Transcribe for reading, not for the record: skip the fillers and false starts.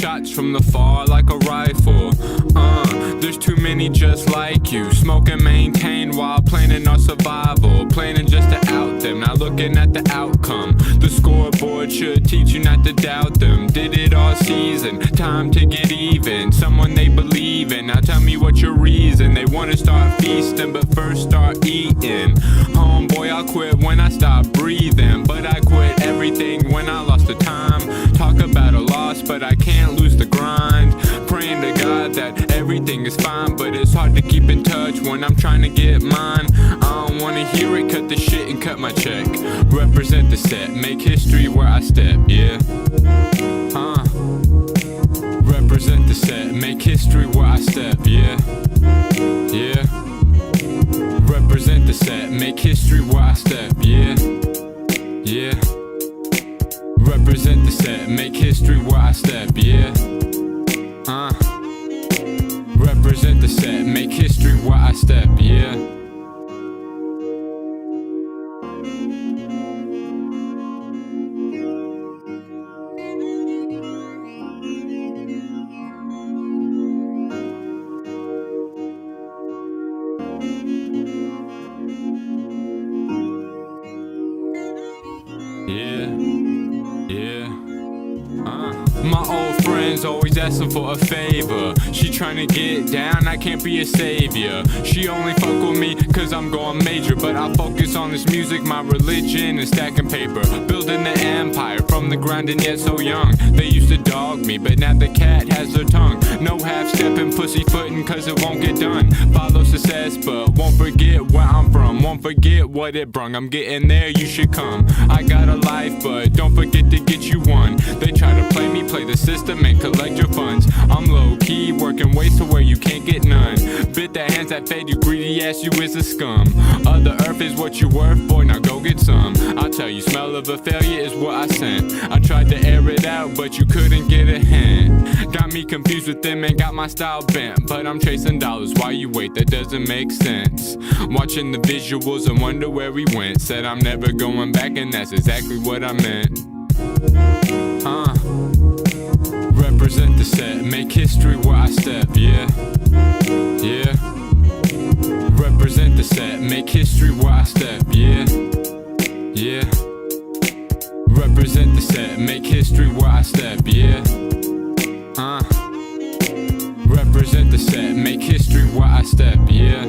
shots from the far like a rifle. There's too many just like you. Smoke and maintain while planning our survival. Planning just to out them, not looking at the outcome. The scoreboard should teach you not to doubt them. Did it all season, time to get even. Someone they believe in, now tell me what's your reason. They wanna start feasting, but first start eating. Homeboy, I'll quit when I stop breathing. But I quit everything when I lost the time. Talk about a loss, but I can't lose the grind. Praying to God that everything is fine, but it's hard to keep in touch when I'm trying to get mine. I don't wanna hear it, cut the shit and cut my check. Represent the set, make history where I step, yeah. Represent the set, make history where I step, yeah. Yeah. Represent the set, make history where I step, yeah. Yeah. Represent the set, make history where I step, yeah. Represent the set, make history where I step, yeah. My old friend's always asking for a favor. She tryna get down, I can't be a savior. She only fuck with me cause I'm going major. But I focus on this music, my religion, and stacking paper. Building the empire from the ground and yet so young. They used to dog me, but now the cat has their tongue. No half-stepping, pussyfooting cause it won't get done. Follow success but won't forget where I'm from. Won't forget what it brung, I'm getting there, you should come. I got a life but don't forget to get you one. They try to play me, play the system and collect your funds. I'm low-key, working ways to where you can't get none. Bit the hands that fed you, greedy ass, you is a scum. The earth is what you worth, boy, now go get some. I'll tell you, smell of a failure is what I sent. I tried to air it out, but you couldn't get a hint. Got me confused with them and got my style bent. But I'm chasing dollars, why you wait, that doesn't make sense. Watching the visuals and wonder where we went. Said I'm never going back and that's exactly what I meant. Represent the set, make history where I step, yeah. Yeah. Represent the set, make history where I step, yeah. Yeah. Represent the set, make history where I step, yeah. Represent the set, make history where I step, yeah.